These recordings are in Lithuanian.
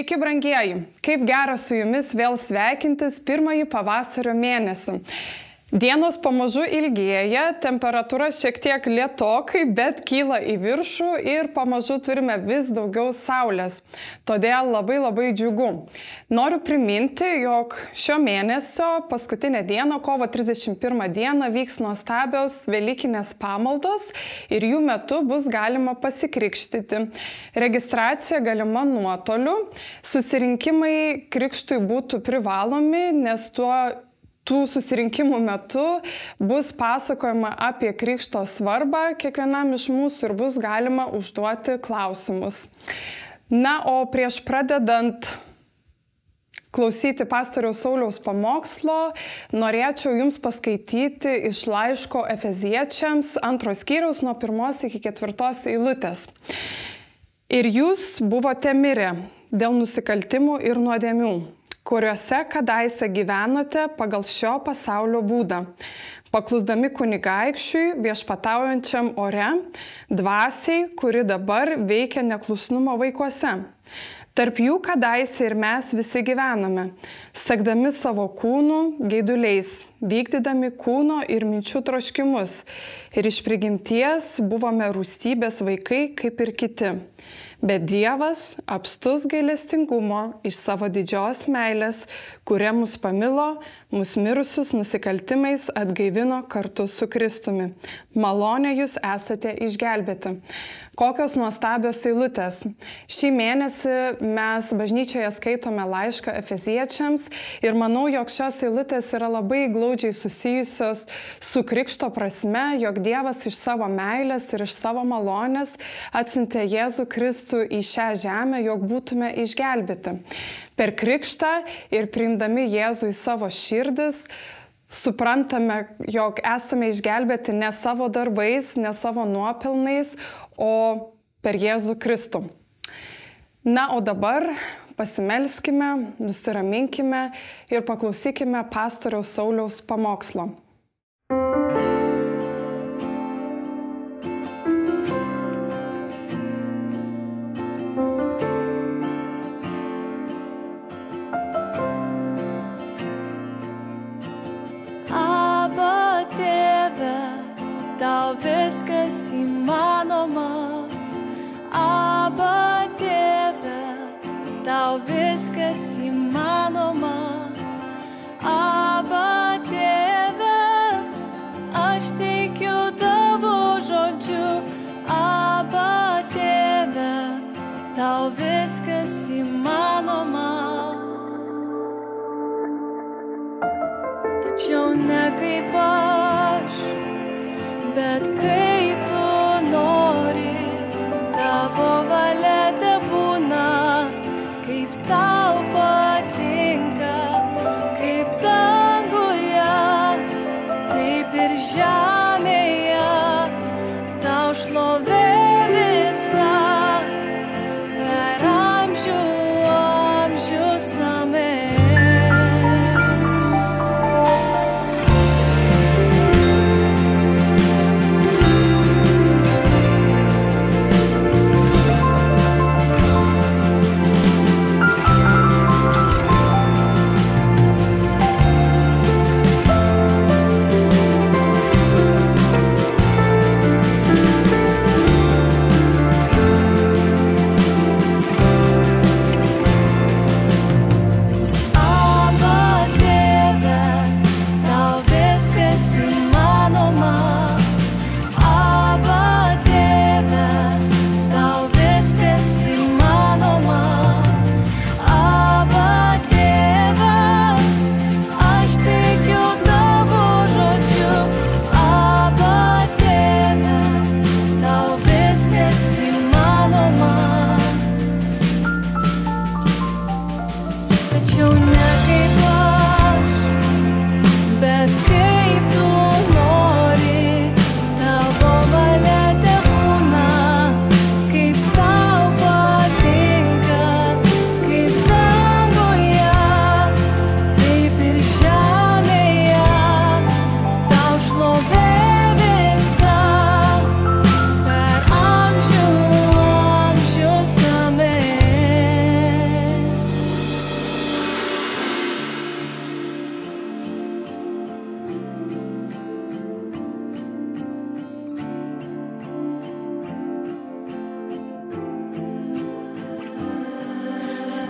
Sveiki, brangieji! Kaip gera su jumis vėl sveikintis pirmąjį pavasario mėnesį. Dienos pamažu ilgėja, temperatūra šiek tiek lėtokai, bet kyla į viršų ir pamažu turime vis daugiau saulės. Todėl labai džiugu. Noriu priminti, jog šio mėnesio paskutinę dieną, kovo 31 dieną, vyks nuostabios velykinės pamaldos ir jų metu bus galima pasikrikštyti. Registracija galima nuotoliu. Susirinkimai krikštui būtų privalomi, nes tų susirinkimų metu bus pasakojama apie krikšto svarbą kiekvienam iš mūsų ir bus galima užduoti klausimus. Na, o prieš pradedant klausyti pastoriaus Sauliaus pamokslo, norėčiau jums paskaityti iš laiško Efeziečiams 2 skyriaus nuo 1 iki 4 eilutės. Ir jūs buvote mirę dėl nusikaltimų ir nuodėmių, kuriuose kadaise gyvenote pagal šio pasaulio būdą, paklusdami kunigaikščiui viešpataujančiam ore, dvasiai, kuri dabar veikia neklusnumo vaikuose. Tarp jų kadaise ir mes visi gyvename, sekdami savo kūnų geiduliais, vykdydami kūno ir minčių troškimus, ir iš prigimties buvome rūstybės vaikai kaip ir kiti. Bet Dievas, apstus gailestingumo, iš savo didžios meilės, kuria mus pamilo, mus mirusius nusikaltimais atgaivino kartu su Kristumi. Malonė jūs esate išgelbėti. Kokios nuostabios eilutės. Šį mėnesį mes bažnyčioje skaitome laišką Efeziečiams ir manau, jog šios eilutės yra labai glaudžiai susijusios su krikšto prasme, jog Dievas iš savo meilės ir iš savo malonės atsiuntė Jėzų Kristų į šią žemę, jog būtume išgelbėti. Per krikštą ir priimdami Jėzų į savo širdis, suprantame, jog esame išgelbėti ne savo darbais, ne savo nuopelnais, o per Jėzų Kristų. Na, o dabar pasimelskime, nusiraminkime ir paklausykime pastoriaus Sauliaus pamokslo. Tau viskas įmanoma, Aba Tėve, tau viskas įmanoma, Aba Tėve, aš teikiu tavo žodžiu, Aba Tėve, tau viskas įmanoma. Tačiau ne kaip aš, bet kaip tu nori, tavo valia tebūna, kaip tau patinka, kaip danguje, taip ir žemėje, tau šlovė visa, per amžių amžius, amen.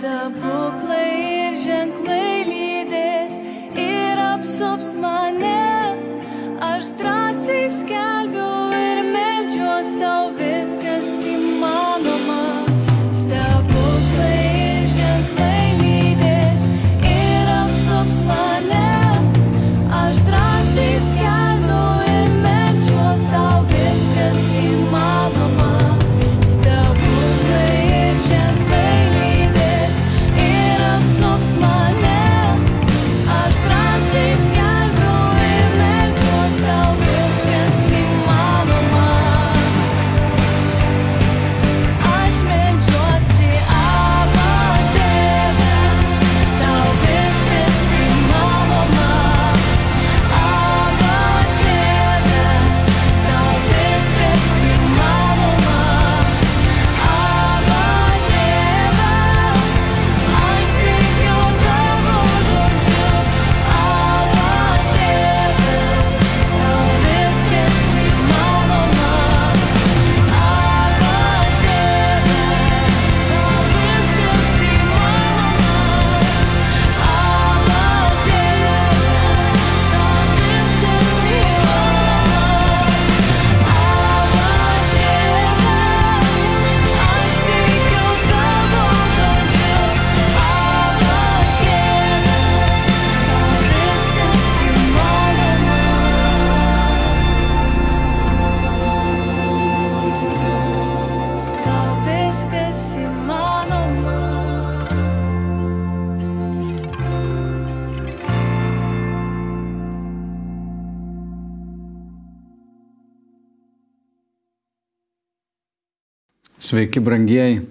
stebuklai ir ženklai lydės ir apsups mane. Aš drąsiai skelbiu ir meldžiuos tau, viskas įmanoma. Stebuklai ir ženklai lydės ir apsups mane. Aš drąsiai skelbiu ir meldžiuos tau, viskas įmanoma. Stebuklai ir ženklai lydės ir apsups mane. Aš drąsiai skelbiu ir meldžiuos tau, viskas įmanoma. Aš meldžiuosi, Aba Tėve, tau viskas įmanoma. Aba Tėve, tau viskas įmanoma. Aba Tėve, aš tikiu tavo žodžiu. Aba Tėve, tau viskas įmanoma. Aba Tėve, tau viskas įmanoma. Aba Tėve, tau viskas įmanoma. Sveiki, brangieji.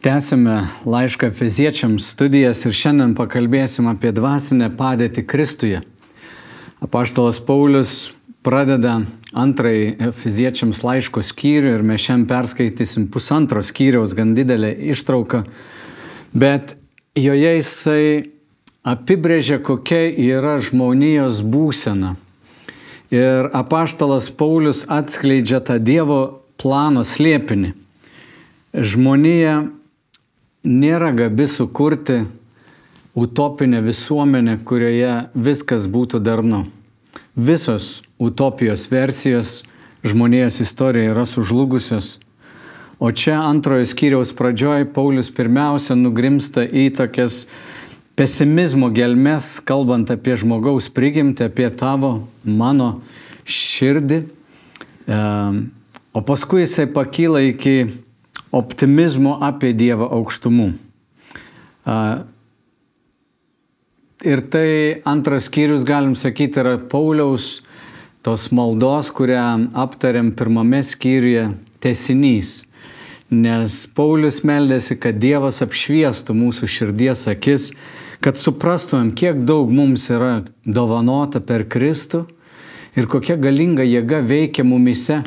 Tęsime laišką Efeziečiams studijas ir šiandien pakalbėsim apie dvasinę padėtį Kristuje. Apaštalas Paulius pradeda antrąjį Efeziečiams laiško skyrių ir mes šiandien perskaitysim pusantro skyriaus, gan didelę ištrauką, bet joje jisai apibrėžia, kokia yra žmonijos būsena. Ir apaštalas Paulius atskleidžia tą Dievo plano slėpinį. Žmonija nėra gabi sukurti utopinę visuomenę, kurioje viskas būtų darnu. Visos utopijos versijos žmonijos istorijoje yra sužlugusios. O čia antrojo skyriaus pradžioj Paulius pirmiausia nugrimsta į tokias pesimizmo gelmes, kalbant apie žmogaus prigimtį, apie tavo, mano širdį. O paskui jisai pakyla iki optimizmo apie Dievą aukštumų. Ir tai antras skyrius, galim sakyti, yra Pauliaus tos maldos, kurią aptariam pirmame skyriuje, tęsinys. Nes Paulius meldėsi, kad Dievas apšviestų mūsų širdies akis, kad suprastumėm, kiek daug mums yra dovanota per Kristų ir kokia galinga jėga veikia mumyse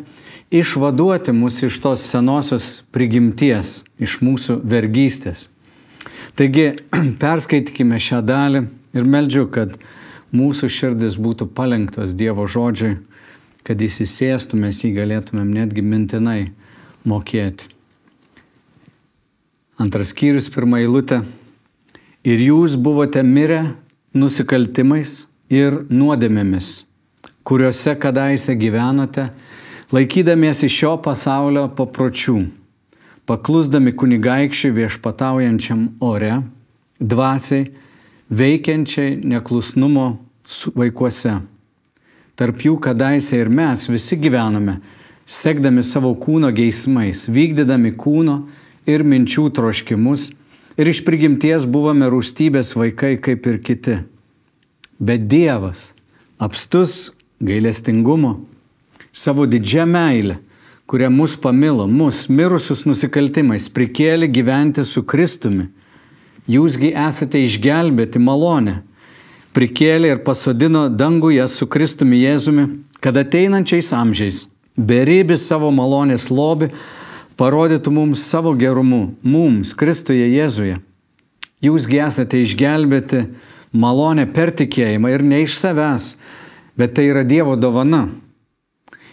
išvaduoti mus iš tos senosios prigimties, iš mūsų vergystės. Taigi, perskaitykime šią dalį ir meldžiu, kad mūsų širdis būtų palenktos Dievo žodžiui, kad įsisėstų, mes jį galėtumėm netgi mintinai mokėti. Antras skyrius, pirma eilutė. Ir jūs buvote mirę nusikaltimais ir nuodėmėmis, kuriuose kadaise gyvenote, laikydamiesi šio pasaulio papročių, paklusdami kunigaikščiui viešpataujančiam ore, dvasiai, veikiančiai neklusnumo vaikuose. Tarp jų kadaise ir mes visi gyvenome, sekdami savo kūno geismais, vykdydami kūno ir minčių troškimus, ir iš prigimties buvome rūstybės vaikai kaip ir kiti. Bet Dievas, apstus gailestingumo, savo didžią meilę, kurią mus pamilo, mus mirusius nusikaltimais, prikėlė gyventi su Kristumi. Jūsgi esate išgelbėti malonę, prikėlė ir pasodino danguje su Kristumi Jėzumi, kad ateinančiais amžiais beribis savo malonės lobį parodytų mums savo gerumu, mums, Kristuje Jėzuje. Jūsgi esate išgelbėti malonę per tikėjimą ir ne iš savęs, bet tai yra Dievo dovana.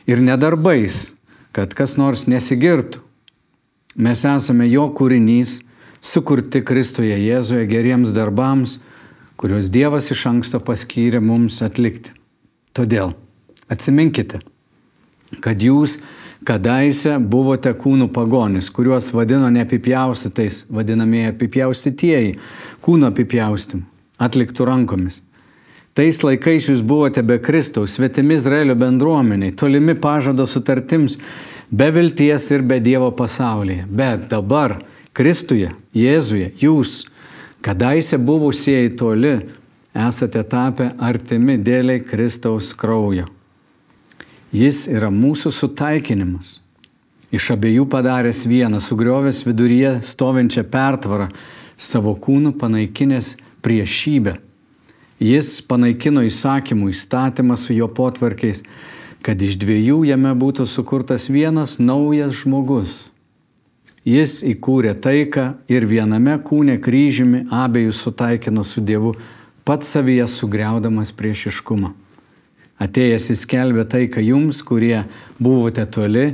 Ir ne darbais, kad kas nors nesigirtų. Mes esame jo kūrinys, sukurti Kristuje Jėzuje geriems darbams, kuriuos Dievas iš anksto paskyrė mums atlikti. Todėl atsiminkite, kad jūs kadaise buvote kūnų pagonis, kuriuos vadino neapipjaustytais, vadinamieji apipjaustytieji, kūno apipjaustymų, atliktų rankomis. Tais laikais jūs buvote be Kristaus, svetimi Izraelio bendruomeniai, tolimi pažado sutartims, be vilties ir be Dievo pasaulyje. Bet dabar Kristuje, Jėzuje, jūs, kadaise buvusieji toli, esate tapę artimi dėliai Kristaus kraujo. Jis yra mūsų sutaikinimas. Iš abiejų padaręs vieną, sugriovęs viduryje stovinčią pertvarą, savo kūnų panaikinęs priešybę. Jis panaikino įsakymų įstatymą su jo potvarkiais, kad iš dviejų jame būtų sukurtas vienas naujas žmogus. Jis įkūrė taiką ir viename kūne kryžiumi abejus sutaikino su Dievu, pats savyje sugriaudamas priešiškumą. Atėjęs įskelbė taiką jums, kurie buvote toli,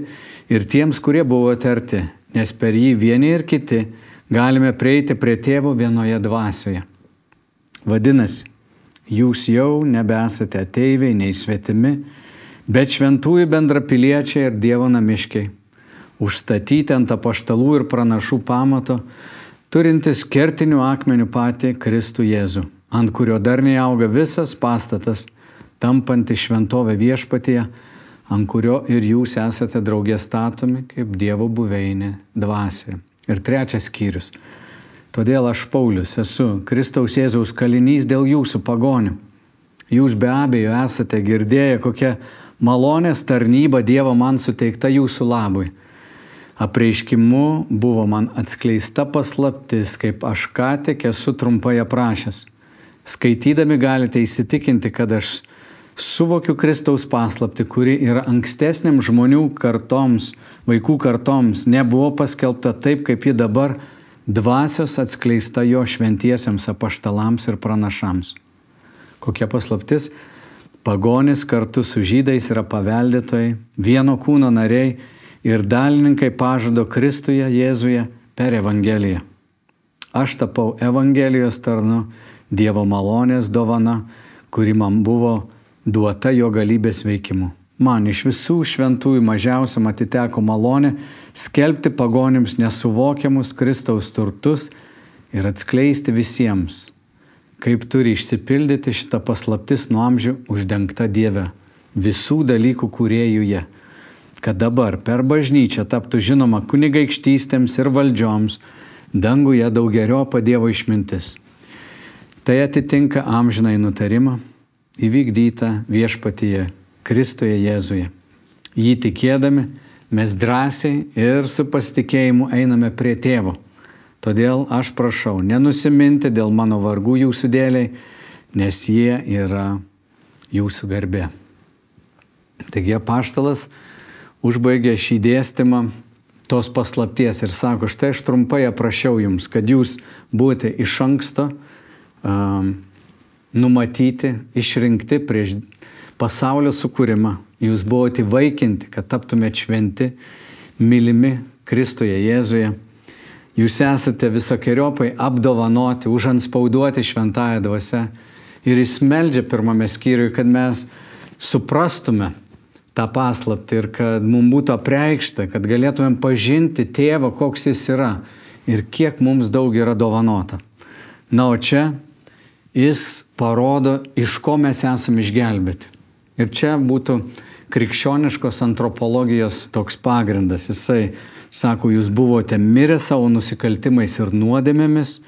ir tiems, kurie buvote arti, nes per jį vieni ir kiti galime prieiti prie Tėvo vienoje dvasioje. Vadinasi, jūs jau nebesate ateiviai nei svetimi, bet šventųjų bendrapiliečiai ir Dievo namiškiai, užstatyti ant apaštalų ir pranašų pamato, turintis kertinių akmenių patį Kristų Jėzų, ant kurio darniai auga visas pastatas, tampanti šventovę viešpatyje, ant kurio ir jūs esate draugė statomi kaip Dievo buveinė dvasioje. Ir trečias skyrius. Todėl aš, Paulius, esu Kristaus Jėzaus kalinys dėl jūsų pagonių. Jūs be abejo esate girdėję, kokia malonės tarnyba Dievo man suteikta jūsų labui. Apreiškimu buvo man atskleista paslaptis, kaip aš ką tik esu trumpai aprašęs. Skaitydami galite įsitikinti, kad aš suvokiu Kristaus paslaptį, kuri yra ankstesniam žmonių kartoms, vaikų kartoms, nebuvo paskelbta taip, kaip ji dabar dvasios atskleista jo šventiesiems apaštalams ir pranašams. Kokia paslaptis? Pagonis kartu su žydais yra paveldėtojai, vieno kūno nariai ir dalininkai pažado Kristuje Jėzuje per Evangeliją. Aš tapau Evangelijos tarnu, Dievo malonės dovana, kuri man buvo duota jo galybės veikimu. Man iš visų šventųjų mažiausiam atiteko malonė skelbti pagonims nesuvokiamus Kristaus turtus ir atskleisti visiems, kaip turi išsipildyti šita paslaptis nuo amžių uždengta Dieve, visų dalykų kūrėjuje, kad dabar per bažnyčią taptų žinoma kunigaikštystėms ir valdžioms, danguje daugeriopą Dievo išmintis. Tai atitinka amžinai nutarimą, įvykdytą viešpatyje Kristuje Jėzuje. Jį tikėdami, mes drąsiai ir su pasitikėjimu einame prie Tėvo. Todėl aš prašau nenusiminti dėl mano vargų jūsų dėliai, nes jie yra jūsų garbė. Taigi apaštalas užbaigė šį dėstymą tos paslapties ir sako, štai aš trumpai aprašiau jums, kad jūs būte iš anksto numatyti, išrinkti prieš pasaulio sukūrimą. Jūs buvote įvaikinti, kad taptumėte šventi, mylimi Kristuje Jėzuje. Jūs esate visokiojopai apdovanoti, užantspauduoti šventąją dvasią. Ir jis meldžia pirmame skyriuje, kad mes suprastume tą paslaptį ir kad mums būtų apreikšta, kad galėtumėm pažinti Tėvą, koks jis yra ir kiek mums daug yra dovanota. Na, o čia jis parodo, iš ko mes esame išgelbėti. Ir čia būtų krikščioniškos antropologijos toks pagrindas. Jisai sako, jūs buvote mirę savo nusikaltimais ir nuodėmėmis,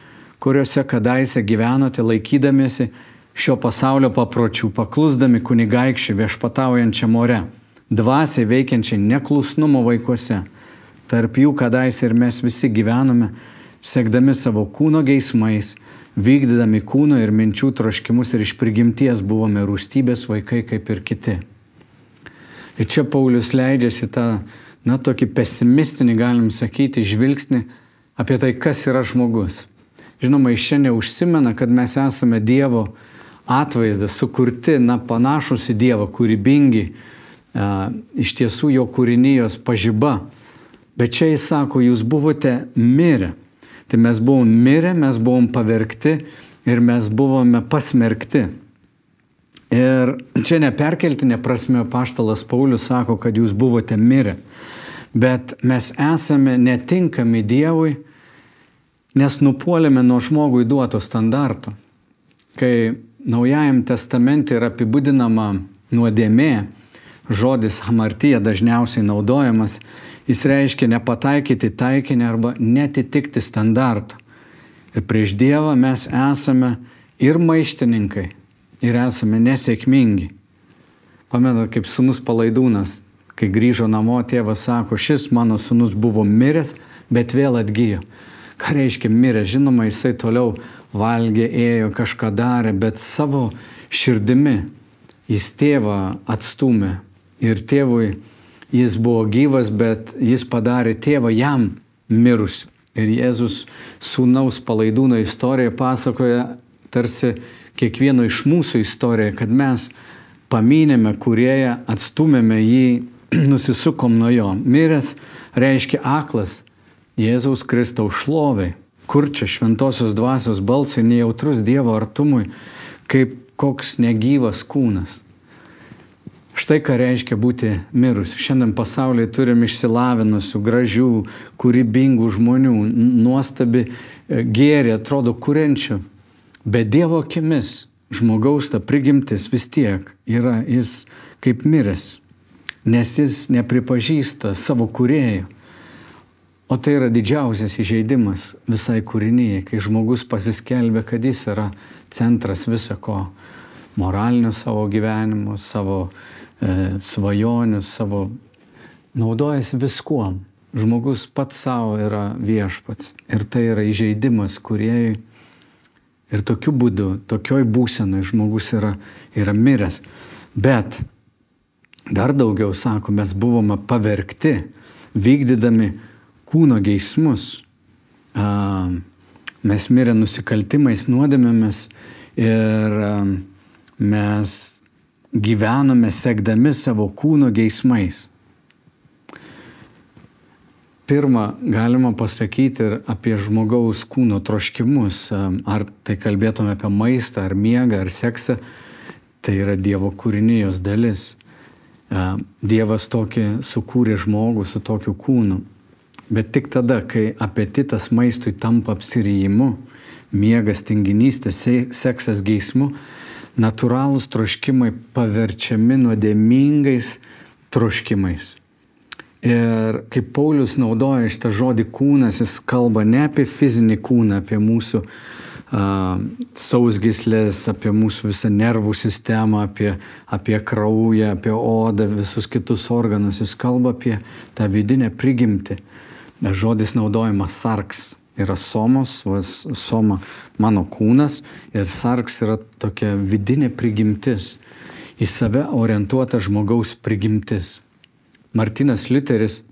kuriuose kadaise gyvenote laikydamiesi šio pasaulio papročių, paklusdami kunigaikščiui viešpataujančiam ore, dvasiai veikiančiai neklusnumo vaikuose. Tarp jų kadaise ir mes visi gyvename, sekdami savo kūno geismais, vykdydami kūno ir minčių troškimus ir iš prigimties buvome rūstybės vaikai kaip ir kiti. Ir čia Paulius leidžiasi tą, tokį pesimistinį, galim sakyti, žvilgsnį apie tai, kas yra žmogus. Žinoma, iš čia neužsimena, kad mes esame Dievo atvaizdas, sukurti, panašus į Dievą, kūrybingi, iš tiesų jo kūrinijos pažiba. Bet čia jis sako, jūs buvote mirę. Tai mes buvom mirę, mes buvom pavergti ir mes buvome pasmerkti. Ir čia neperkeltinė prasme apaštalas Paulius sako, kad jūs buvote mirę. Bet mes esame netinkami Dievui, nes nupuolėme nuo žmogui duoto standarto. Kai Naujajam testamente yra apibūdinama nuodėmė, žodis hamartija dažniausiai naudojamas, jis reiškia nepataikyti taikinį arba netitikti standarto. Ir prieš Dievą mes esame ir maištininkai, ir esame nesėkmingi. Pamenat, kaip sūnus Palaidūnas, kai grįžo namo, tėvas sako, šis mano sūnus buvo miręs, bet vėl atgijo. Ką reiškia miręs? Žinoma, jisai toliau valgė, ėjo, kažką darė, bet savo širdimi jis tėvą atstumė. Ir tėvui jis buvo gyvas, bet jis padarė tėvą jam mirusiu. Ir Jėzus sūnaus Palaidūno istoriją pasakoja tarsi kiekvieno iš mūsų istoriją, kad mes pamynėme Kūrėją, atstumėme jį, nusisukom nuo jo. Miręs reiškia aklas Jėzaus Kristaus šlovei. Kur čia šventosios dvasios balsui, nejautrus Dievo artumui, kaip koks negyvas kūnas. Štai ką reiškia būti mirusiu. Šiandien pasaulyje turim išsilavinusių, gražių, kūrybingų žmonių, nuostabi gėrį, atrodo kuriančių. Bet Dievo akimis žmogaus ta prigimtis vis tiek yra jis kaip miręs, nes jis nepripažįsta savo kūrėjo. O tai yra didžiausias įžeidimas visai kūrinyje, kai žmogus pasiskelbė, kad jis yra centras visako, moralinio savo gyvenimo, savo svajonių, savo naudojasi viskuom. Žmogus pats savo yra viešpats ir tai yra įžeidimas kūrėjui. Ir tokiu būdu, tokioj būsenoj žmogus yra miręs. Bet dar daugiau sako, mes buvome pavergti, vykdydami kūno geismus. Mes mirę nusikaltimais, nuodėmėmis ir mes gyvename sekdami savo kūno geismais. Pirma, galima pasakyti ir apie žmogaus kūno troškimus. Ar tai kalbėtume apie maistą, ar miegą, ar seksą, tai yra Dievo kūrinijos dalis. Dievas tokį sukūrė žmogų su tokiu kūnu. Bet tik tada, kai apetitas maistui tampa apsirijimu, miegas tinginystė, seksas geismu, natūralūs troškimai paverčiami nuodėmingais troškimais. Ir kaip Paulius naudoja šitą žodį kūnas, jis kalba ne apie fizinį kūną, apie mūsų sausgyslės, apie mūsų visą nervų sistemą, apie kraują, apie odą, visus kitus organus. Jis kalba apie tą vidinę prigimtį. Žodis naudojamas sarks. Yra somos, soma mano kūnas ir sarks yra tokia vidinė prigimtis, į save orientuota žmogaus prigimtis. Martynas Liuteris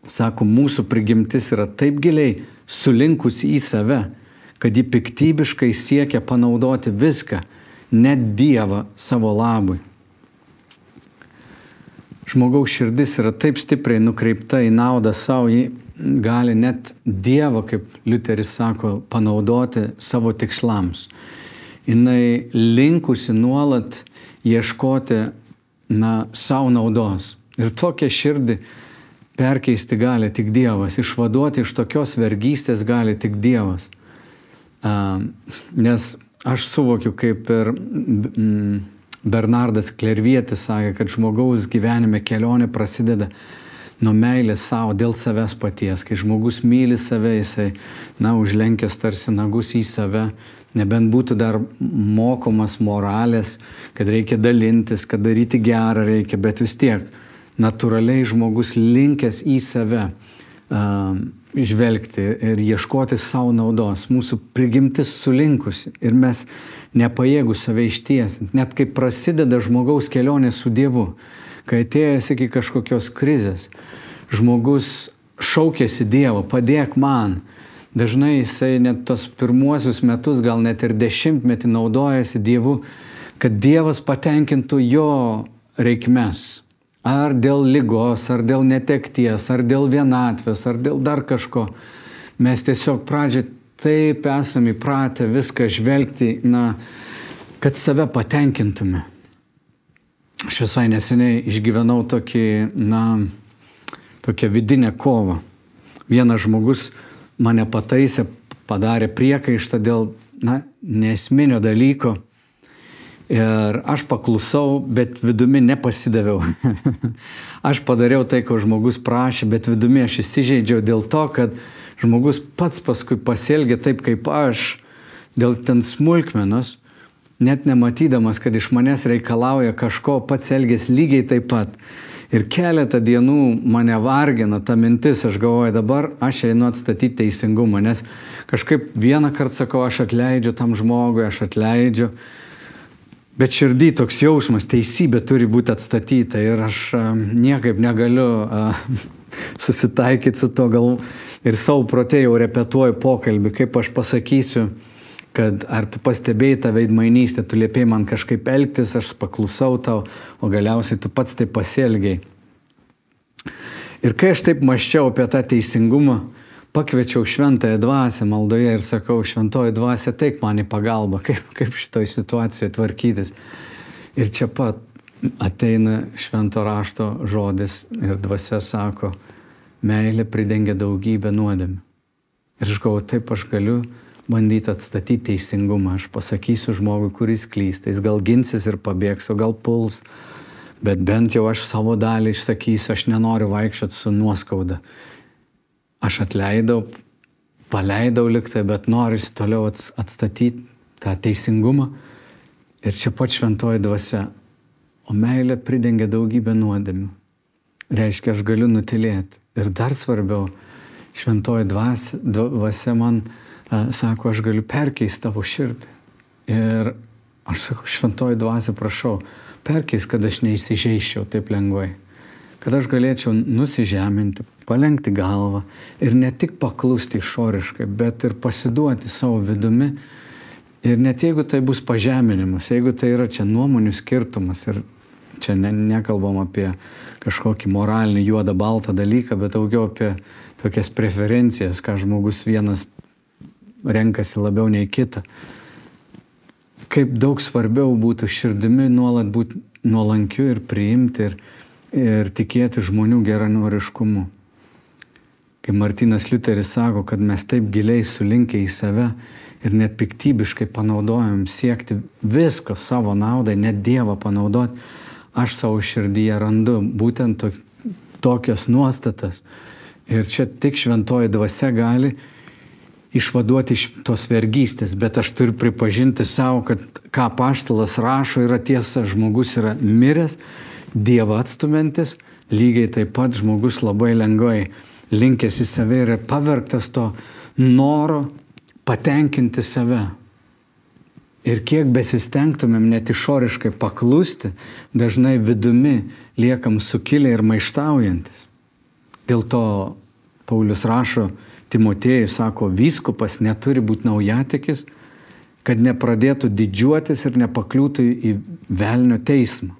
sako, mūsų prigimtis yra taip giliai sulinkusi į save, kad ji piktybiškai siekia panaudoti viską, net Dievą savo labui. Žmogaus širdis yra taip stipriai nukreipta į naudą savo, ji gali net Dievą, kaip Liuteris sako, panaudoti savo tikslams. Jinai linkusi nuolat ieškoti savo naudos. Ir tokią širdį perkeisti gali tik Dievas, išvaduoti iš tokios vergystės gali tik Dievas. Nes aš suvokiu, kaip ir Bernardas Klervietis sakė, kad žmogaus gyvenime kelionė prasideda nuo meilės savo dėl savęs paties. Kai žmogus myli save, jisai, užlenkęs tarsi nagus į save, nebent būtų dar mokomas moralės, kad reikia dalintis, kad daryti gerą reikia, bet vis tiek natūraliai žmogus linkęs į save žvelgti ir ieškoti savo naudos. Mūsų prigimtis sulinkusi ir mes nepajėgus save ištiesinti. Net kai prasideda žmogaus kelionė su Dievu, kai atėjęs iki kažkokios krizės, žmogus šaukėsi Dievo, padėk man. Dažnai jisai net tos pirmuosius metus, gal net ir 10-metį naudojasi Dievu, kad Dievas patenkintų jo reikmes. Ar dėl ligos, ar dėl netekties, ar dėl vienatvės, ar dėl dar kažko. mes tiesiog pradžioj taip esame įpratę viską žvelgti, kad save patenkintume. Aš visai neseniai išgyvenau tokią vidinę kovą. Vienas žmogus mane pataisė, padarė priekaištą dėl neesminio dalyko. Ir aš paklusau, bet vidumi nepasidaviau. Aš padariau tai, ko žmogus prašė, bet vidumi aš įsižeidžiau dėl to, kad žmogus pats paskui pasielgė taip, kaip aš, dėl ten smulkmenos, net nematydamas, kad iš manęs reikalauja kažko, pats elgės lygiai taip pat. Ir keletą dienų mane vargina ta mintis, aš galvoju, dabar aš einu atstatyti teisingumą, nes kažkaip vieną kartą sakau, aš atleidžiu tam žmogui, aš atleidžiu. Bet širdį toks jausmas, teisybė turi būti atstatyta ir aš niekaip negaliu susitaikyti su to galvu. Ir savo protė jau repetuoju pokalbį, kaip aš pasakysiu, kad ar tu pastebėjai tą veidmainystę, tu liepėjai man kažkaip elgtis, aš paklusau tau, o galiausiai tu pats taip pasielgiai. Ir kai aš taip mąsčiau apie tą teisingumą, pakviečiau šventąją dvasią maldoje ir sakau, šventoji dvasia, teik man į pagalbą, kaip šitoj situacijoje tvarkytis. Ir čia pat ateina švento rašto žodis ir dvasia sako, meilė pridengia daugybę nuodėmių. Ir aš galvoju, taip aš galiu bandyti atstatyti teisingumą. Aš pasakysiu žmogui, kuris klysta, jis gal ginsis ir pabėgs, o gal puls, bet bent jau aš savo dalį išsakysiu, aš nenoriu vaikščioti su nuoskauda. Aš atleidau, paleidau liktai, bet noriu toliau atstatyti tą teisingumą. Ir čia pat šventoji dvasia. O meilė pridengia daugybę nuodėmių. Reiškia, aš galiu nutilėti. Ir dar svarbiau, šventoji dvasia man sako, aš galiu perkeisti tavo širdį. Ir aš sakau, šventoji dvasia, prašau, perkeis, kad aš neįsižeiščiau taip lengvai. Kad aš galėčiau nusižeminti, palenkti galvą ir ne tik paklusti išoriškai, bet ir pasiduoti savo vidumi. Ir net jeigu tai bus pažeminimas, jeigu tai yra čia nuomonių skirtumas ir čia nekalbam apie kažkokį moralinį juodą baltą dalyką, bet daugiau apie tokias preferencijas, ką žmogus vienas renkasi labiau nei kitą. Kaip daug svarbiau būtų širdimi nuolat būti nuolankiu ir priimti ir tikėti žmonių geranoriškumu. Kai Martynas Liuteris sako, kad mes taip giliai sulinkę į save ir net piktybiškai panaudojam siekti visko savo naudai, net Dievą panaudoti, aš savo širdyje randu būtent tokias nuostatas. Ir čia tik šventoji dvasia gali išvaduoti iš tos vergystės, bet aš turiu pripažinti savo, kad ką apaštalas rašo yra tiesa, žmogus yra miręs, Dievą atstumiantis, lygiai taip pat žmogus labai lengvai linkęs į save ir pavergtas to noro patenkinti save. Ir kiek besistengtumėm net išoriškai paklusti, dažnai vidumi liekam sukilę ir maištaujantis. Dėl to Paulius rašo Timotiejui, sako, vyskupas neturi būti naujatikis, kad nepradėtų didžiuotis ir nepakliūtų į velnio teismą.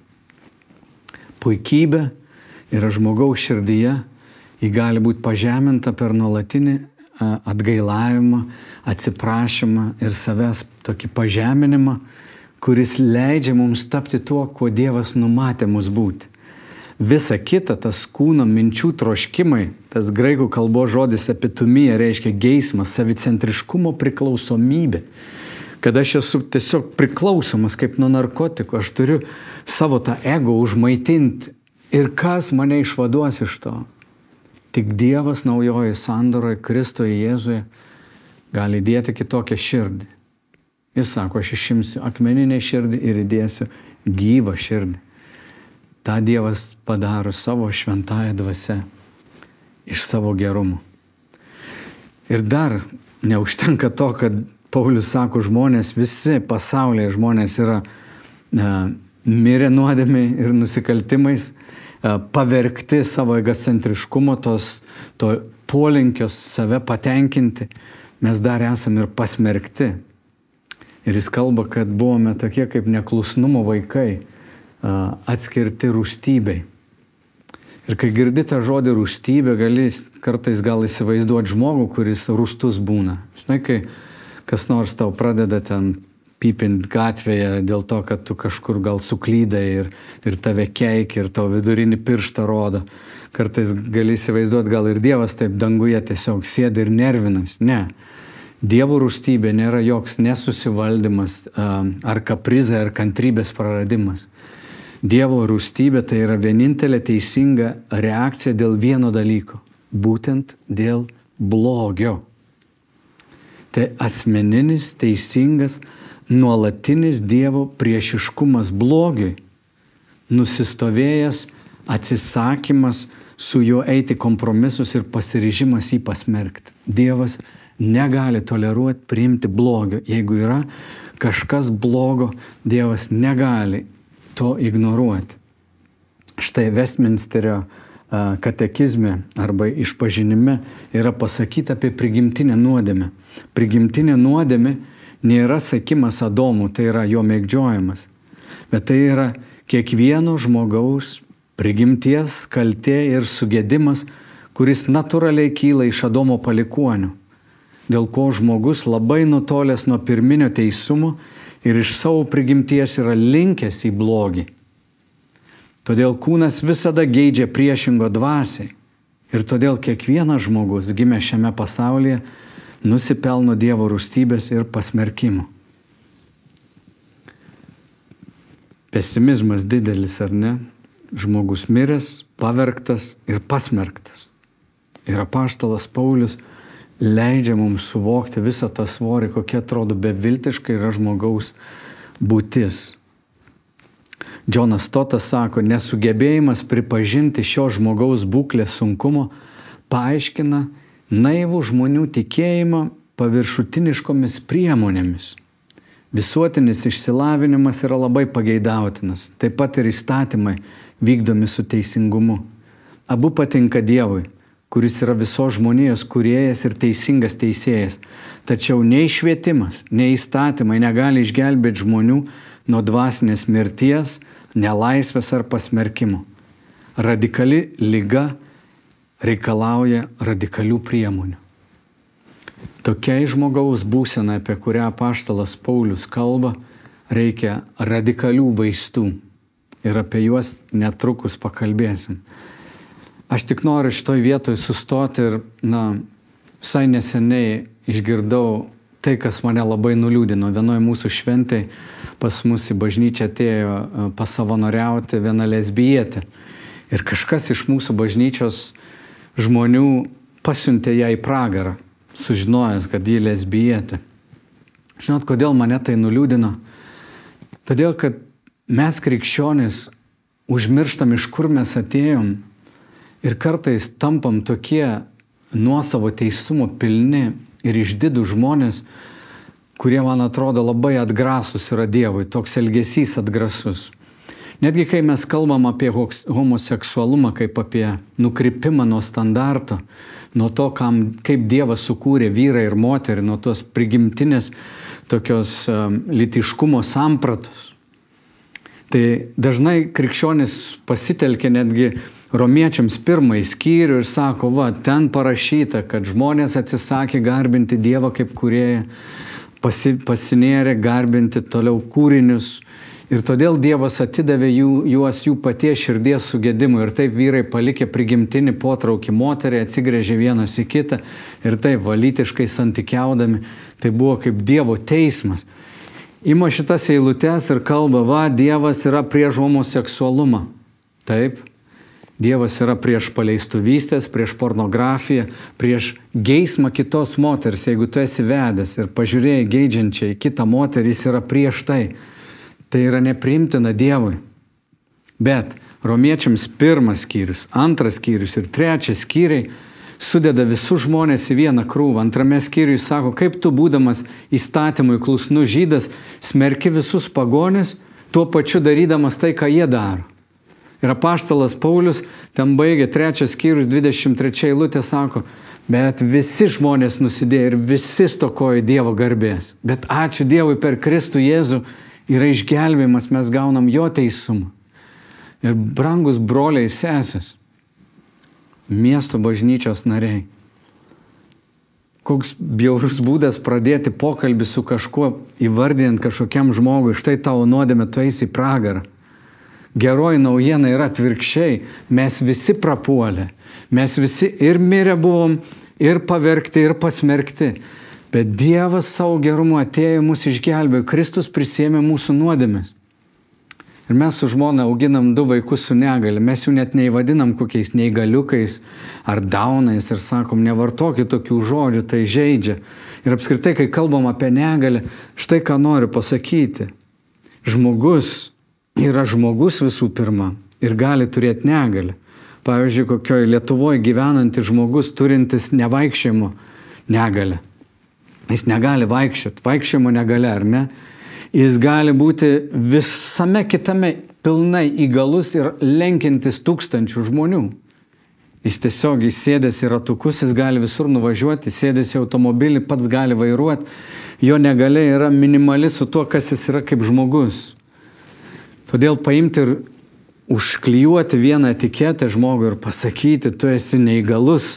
Puikybė yra žmogaus širdyje, ji gali būti pažeminta per nuolatinį atgailavimą, atsiprašymą ir savęs tokį pažeminimą, kuris leidžia mums tapti tuo, kuo Dievas numatė mus būti. Visa kita, tas kūno minčių troškimai, tas graikų kalbos žodis epitumija reiškia geismas, savicentriškumo priklausomybė. Kad aš esu tiesiog priklausomas kaip nuo narkotikų, aš turiu savo tą ego užmaitinti. Ir kas mane išvaduos iš to? Tik Dievas naujoje sandoroje, Kristuje Jėzuje, gali įdėti kitokią širdį. Jis sako, aš išimsiu akmeninę širdį ir įdėsiu gyvą širdį. Ta Dievas padaro savo šventąją dvasią iš savo gerumo. Ir dar neužtenka to, kad Paulius sako, žmonės, visi pasaulyje žmonės yra mirę nuodėmiai ir nusikaltimais, pavergti savo egocentriškumo, to polinkios save patenkinti, mes dar esame ir pasmerkti. Ir jis kalba, kad buvome tokie kaip neklusnumo vaikai, atskirti rūstybei. Ir kai girdi tą žodį rūstybė, gali kartais gal įsivaizduoti žmogų, kuris rūstus būna. Žinai, kai kas nors tau pradeda ten pypint gatvėje dėl to, kad tu kažkur gal suklydai ir tave keikia ir tau vidurinį pirštą rodo. Kartais gali įsivaizduoti, gal ir Dievas taip danguje tiesiog sėda ir nervinas. Ne. Dievo rūstybė nėra joks nesusivaldymas ar kaprizai, ar kantrybės praradimas. Dievo rūstybė tai yra vienintelė teisinga reakcija dėl vieno dalyko. Būtent dėl blogio. Tai asmeninis, teisingas, nuolatinis Dievo priešiškumas blogiui. Nusistovėjęs atsisakymas su juo eiti kompromisus ir pasiryžimas jį pasmerkti. Dievas negali toleruoti, priimti blogio. Jeigu yra kažkas blogo, Dievas negali to ignoruoti. Štai Westminsterio katekizme arba išpažinime yra pasakyta apie prigimtinę nuodėmę. Prigimtinė nuodėmė nėra sekimas Adomų, tai yra jo mėgdžiojimas. Bet tai yra kiekvieno žmogaus prigimties kaltė ir sugedimas, kuris natūraliai kyla iš Adomo palikuonių, dėl ko žmogus labai nutolęs nuo pirminio teisumo ir iš savo prigimties yra linkęs į blogį. Todėl kūnas visada geidžia priešingo dvasiai. Ir todėl kiekvienas žmogus gimė šiame pasaulyje nusipelno Dievo rūstybės ir pasmerkimo. Pesimizmas didelis, ar ne? Žmogus miręs, pavergtas ir pasmerktas. Ir apaštalas Paulius leidžia mums suvokti visą tą svorį, kokia atrodo beviltiškai yra žmogaus būtis. Džonas Stotas sako, nesugebėjimas pripažinti šio žmogaus būklės sunkumo paaiškina naivų žmonių tikėjimą paviršutiniškomis priemonėmis. Visuotinis išsilavinimas yra labai pageidautinas, taip pat ir įstatymai vykdomi su teisingumu. Abu patinka Dievui, kuris yra visos žmonijos kūrėjas ir teisingas teisėjas. Tačiau nei švietimas, nei įstatymai negali išgelbėti žmonių nuo dvasinės mirties, nelaisvės ar pasmerkimo. Radikali liga reikalauja radikalių priemonių. Tokiai žmogaus būsenai, apie kurią apaštalas Paulius kalba, reikia radikalių vaistų. Ir apie juos netrukus pakalbėsim. Aš tik noriu šitoj vietoj sustoti ir, visai neseniai išgirdau tai, kas mane labai nuliūdino. Vienoje mūsų šventėj pas mus į bažnyčią atėjo pasavanoriauti viena lesbietė. Ir kažkas iš mūsų bažnyčios žmonių pasiuntė ją į pragarą, sužinojęs, kad ji lesbietė. Žinot, kodėl mane tai nuliūdino? Todėl, kad mes krikščionys užmirštam, iš kur mes atėjom ir kartais tampam tokie nuosavo teisumo pilni ir išdidų žmonės, kurie, man atrodo, labai atgrasus yra Dievui, toks elgesys atgrasus. Netgi kai mes kalbam apie homoseksualumą kaip apie nukrypimą nuo standarto, nuo to, kaip Dievas sukūrė vyrą ir moterį, nuo tos prigimtinės tokios lytiškumo sampratos. Tai dažnai krikščionis pasitelkia netgi Romiečiams 1 skyrių ir sako, ten parašyta, kad žmonės atsisakė garbinti Dievą kaip kūrėją, pasinėrė garbinti toliau kūrinius. Ir todėl Dievas atidavė juos jų paties širdies sugedimui. Ir taip vyrai palikė prigimtinį potraukį moteriai, atsigręžė vienas į kitą ir taip valytiškai santykiaudami. Tai buvo kaip Dievo teismas. Ima šitas eilutes ir kalba, Dievas yra prieš homoseksualumą. Taip, Dievas yra prieš paleistuvystės, prieš pornografiją, prieš geismą kitos moters. Jeigu tu esi vedęs ir pažiūrėjai geidžiančiai kitą moterį, jis yra prieš tai. Tai yra nepriimtina Dievui. Bet Romiečiams 1 skyrius, 2 skyrius ir 3 skyriai sudeda visus žmonės į vieną krūvą. 2 skyriui sako, kaip tu, būdamas įstatymui klusnus žydas, smerki visus pagonis, tuo pačiu darydamas tai, ką jie daro. Ir apaštalas Paulius ten baigė 3 skyrius 23 eilutė, sako, bet visi žmonės nusidėjo ir visi stokojo Dievo garbės. Bet ačiū Dievui, per Kristų Jėzų yra išgelbėjimas, mes gaunam jo teisumą. Ir brangus broliai sesės, miesto bažnyčios nariai. Koks bjaurus būdas pradėti pokalbį su kažkuo, įvardinant kažkokiam žmogui, štai tavo nuodėmė, tu eisi į pragarą. Geroji naujiena yra atvirkščiai, mes visi prapuolė, mes visi ir mirę buvom, ir pavergti, ir pasmerkti. Bet Dievas savo gerumu atėjo mus išgelbėjo, Kristus prisėmė mūsų nuodėmes. Ir mes su žmona auginam 2 vaikus su negalia, mes jų net neįvadinam kokiais neįgaliukais ar daunais ir sakom, nevartokit tokių žodžių, tai žaidžia. Ir apskritai, kai kalbam apie negalę, štai ką noriu pasakyti. Žmogus yra žmogus visų pirma ir gali turėti negalę. Pavyzdžiui, kokioje Lietuvoje gyvenantis žmogus turintis nevaikščiojimo negalę. Jis negali vaikščioti, vaikščiojimo negalė, ar ne? Jis gali būti visame kitame pilnai įgalus ir lenkiantis tūkstančių žmonių. Jis tiesiog įsėdęs į ratukus, jis gali visur nuvažiuoti, sėdęs į automobilį, pats gali vairuoti. Jo negalė yra minimali su tuo, kas jis yra kaip žmogus. Todėl paimti ir užklijuoti vieną etiketę žmogui ir pasakyti, tu esi neįgalus,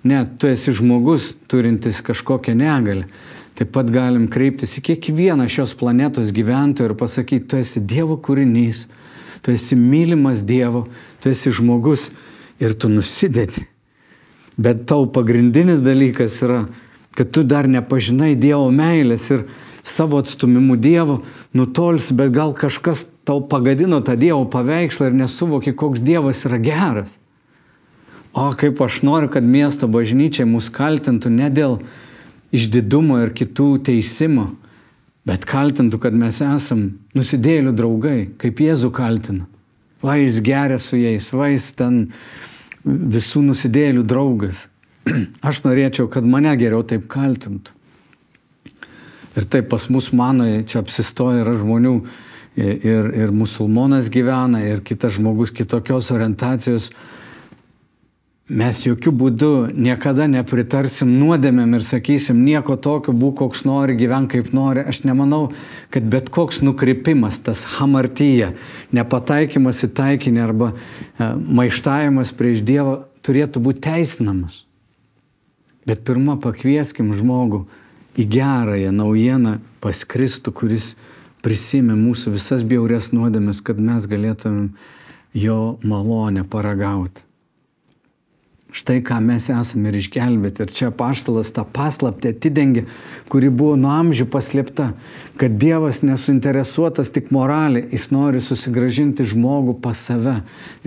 ne, tu esi žmogus turintis kažkokią negalę. Taip pat galim kreiptis į kiekvieną šios planetos gyventoją ir pasakyti, tu esi Dievo kūrinys, tu esi mylimas Dievo, tu esi žmogus ir tu nusidedi. Bet tau pagrindinis dalykas yra, kad tu dar nepažinai Dievo meilės ir savo atstumimu Dievo nutolsi, bet gal kažkas tau pagadino tą Dievo paveikslą ir nesuvoki, koks Dievas yra geras. O kaip aš noriu, kad miesto bažnyčia mus kaltintų ne dėl išdidumo ir kitų teisimo, bet kaltintų, kad mes esam nusidėjėlių draugai, kaip Jėzų kaltina. Va, jis geria su jais, va, jis ten visų nusidėjėlių draugas. Aš norėčiau, kad mane geriau taip kaltintų. Ir taip pas mus mano, čia apsistoja yra žmonių, ir musulmonas gyvena, ir kitas žmogus kitokios orientacijos. Mes jokių būdų niekada nepritarsim nuodėmėm ir sakysim, nieko tokio, būk koks nori, gyven kaip nori. Aš nemanau, kad bet koks nukrypimas, tas hamartyja, nepataikymas į taikinį arba maištavimas prieš Dievą turėtų būti teisinamas. Bet pirma pakvieskim žmogų į gerąją naujieną pas Kristų, kuris prisimė mūsų visas bjaurias nuodėmes, kad mes galėtumėm jo malonę paragauti. Štai ką mes esame ir išgelbėti. Ir čia apaštalas tą paslaptį atidengia, kuri buvo nuo amžių paslėpta, kad Dievas nesuinteresuotas tik moraliai, jis nori susigrąžinti žmogų pas save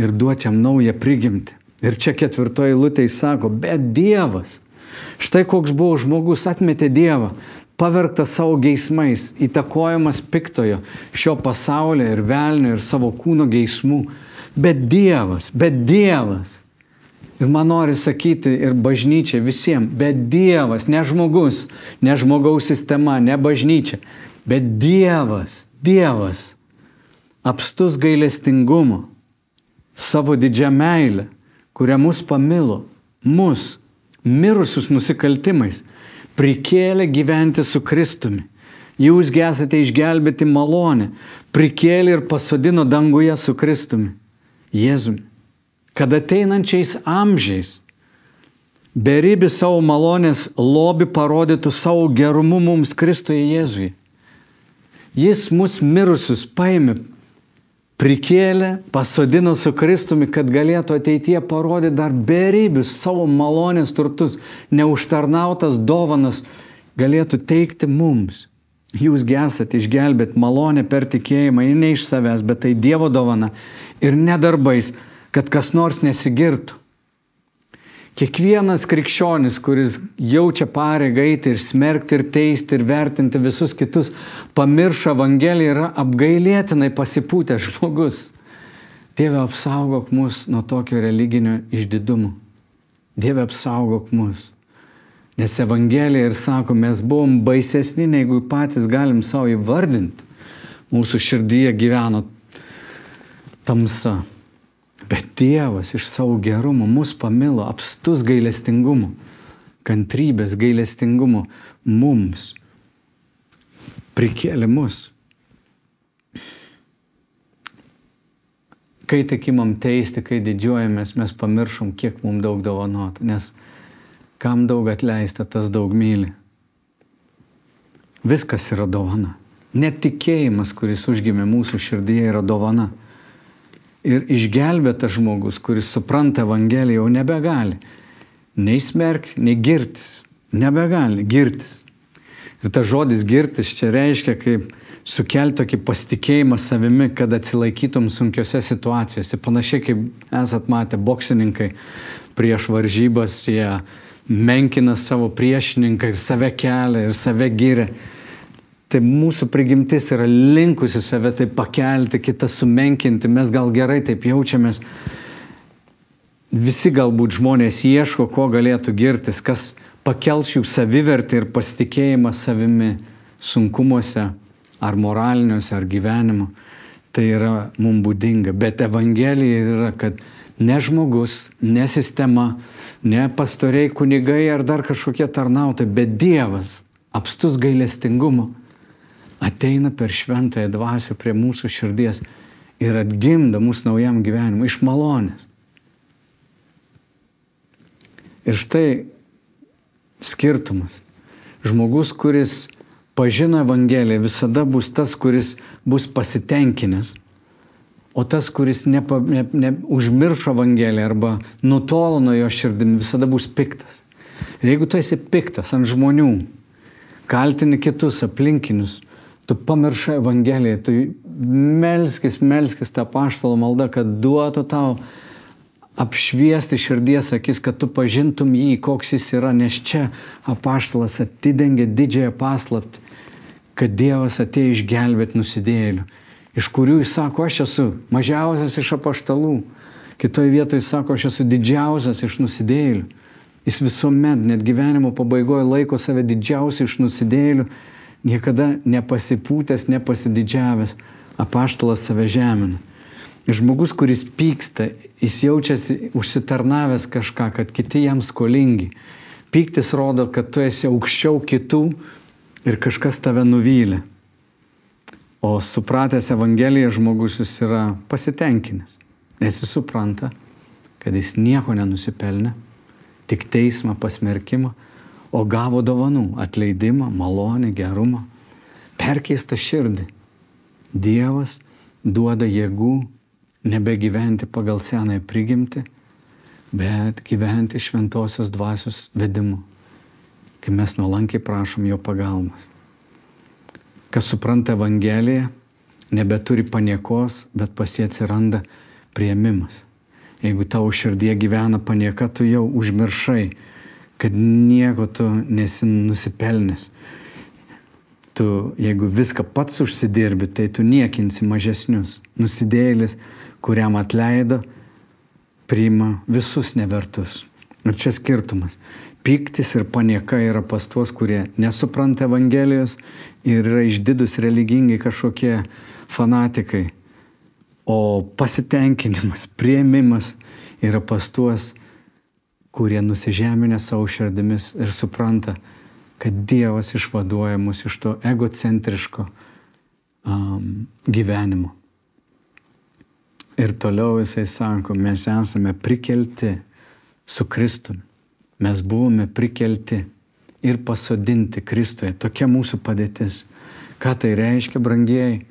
ir duoti jam naują prigimtį. Ir čia 4 eilutė jis sako, bet Dievas, štai koks buvo žmogus, atmetė Dievą, pavergtas savo geismais, įtakojamas piktojo, šio pasaulio ir velnio ir savo kūno geismų. Bet Dievas. Ir man nori sakyti ir bažnyčia visiems, bet Dievas, ne žmogus, ne žmogaus sistema, ne bažnyčia, bet Dievas, apstus gailestingumo, savo didžią meilę, kurią mus pamilo, mus, mirusius nusikaltimais, prikėlė gyventi su Kristumi. Jūs esate išgelbėti malonę, prikėlė ir pasodino danguje su Kristumi, Jėzumi. Kad ateinančiais amžiais beribį savo malonės lobį parodytų savo gerumu mums Kristuje Jėzuje. Jis mus mirusius paėmė, prikėlė, pasodino su Kristumi, kad galėtų ateityje parodyti dar beribius savo malonės turtus, neužtarnautas dovanas galėtų teikti mums. Jūs esate išgelbėti malonę per tikėjimą ir ne iš savęs, bet tai Dievo dovana ir ne darbais, kad kas nors nesigirtų. Kiekvienas krikščionis, kuris jaučia pareigą eiti ir smerkti, ir teisti, ir vertinti visus kitus, pamiršo Evangeliją, yra apgailėtinai pasipūtęs žmogus. Dieve, apsaugok mus nuo tokio religinio išdidumo. Dieve, apsaugok mus. Nes Evangelija ir sako, mes buvom baisesni, negu patys galim savo įvardinti. Mūsų širdyje gyveno tamsa. Bet Dievas iš savo gerumo mus pamilo, apstus gailestingumu, kantrybės gailestingumu mums, prikėlė mus. kai tik imam teisti, kai didžiuojamės, mes pamiršom, kiek mums daug dovanota, nes kam daug atleista, tas daug myli. Viskas yra dovana. Net tikėjimas, kuris užgimė mūsų širdyje, yra dovana. Ir išgelbėtas žmogus, kuris supranta Evangeliją, jau nebegali nei smerkti, nei girtis. Nebegali girtis. Ir tas žodis girtis čia reiškia, kaip sukelti tokį pasitikėjimą savimi, kad atsilaikytum sunkiose situacijose. Panašiai kaip esat matę boksininkai prieš varžybas, jie menkina savo priešininką ir save kelia, ir save giria. Tai mūsų prigimtis yra linkusi save taip pakelti, kitą sumenkinti. Mes gal gerai taip jaučiamės. Visi galbūt žmonės ieško, ko galėtų girtis, kas pakels jų savivertę ir pasitikėjimą savimi sunkumuose, ar moraliniuose, ar gyvenimo. Tai yra mums būdinga. Bet Evangelija yra, kad ne žmogus, ne sistema, ne pastoriai, kunigai ar dar kažkokie tarnautojai, bet Dievas, apstus gailestingumo, ateina per šventąją dvasią prie mūsų širdies ir atgimda mūsų naujam gyvenimui iš malonės. Ir štai skirtumas. Žmogus, kuris pažino Evangeliją, visada bus tas, kuris bus pasitenkinęs. O tas, kuris užmiršo Evangeliją arba nutolo nuo jo širdimi, visada bus piktas. Ir jeigu tu esi piktas ant žmonių, kaltini kitus aplinkinius, tu pamiršai Evangeliją, tu melskis tą apaštalo maldą, kad duotų tau apšviesti širdies akis, kad tu pažintum jį, koks jis yra, nes čia apaštalas atidengia didžiąją paslaptį, kad Dievas atėjo išgelbėti nusidėjėlių, iš kurių jis sako, aš esu mažiausias iš apaštalų, kitoje vietoje sako, aš esu didžiausias iš nusidėjėlių. Jis visuomet, net gyvenimo pabaigoje laiko save didžiausiu iš nusidėjėlių, niekada nepasipūtęs, nepasididžiavęs, apaštalas save žemina. Žmogus, kuris pyksta, jis jaučiasi užsitarnavęs kažką, kad kiti jam skolingi. Pyktis rodo, kad tu esi aukščiau kitų ir kažkas tave nuvylė. O supratęs Evangeliją žmogus jis yra pasitenkinęs, nes jis supranta, kad jis nieko nenusipelnė, tik teismą, pasmerkimą, o gavo dovanų, atleidimą, malonę, gerumą, perkeistą širdį. Dievas duoda jėgų nebegyventi pagal senąją prigimtį, bet gyventi šventosios dvasios vedimu, kai mes nuolankiai prašom jo pagalbos. Kas supranta Evangeliją, nebeturi paniekos, bet pas jį atsiranda priėmimas. Jeigu tavo širdie gyvena panieka, tu jau užmiršai, kad nieko tu nesi nusipelnęs. Tu, jeigu viską pats užsidirbi, tai tu niekinsi mažesnius. Nusidėjėlis, kuriam atleido, priima visus nevertus. Ir čia skirtumas. Pyktis ir panieka yra pas tuos, kurie nesupranta Evangelijos ir yra išdidus religingai kažkokie fanatikai. O pasitenkinimas, priėmimas yra pas tuos, kurie nusižeminę savo širdimis ir supranta, kad Dievas išvaduoja mus iš to egocentriško gyvenimo. Ir toliau jisai sako, mes esame prikelti su Kristumi. Mes buvome prikelti ir pasodinti Kristuje. Tokia mūsų padėtis. Ką tai reiškia, brangieji?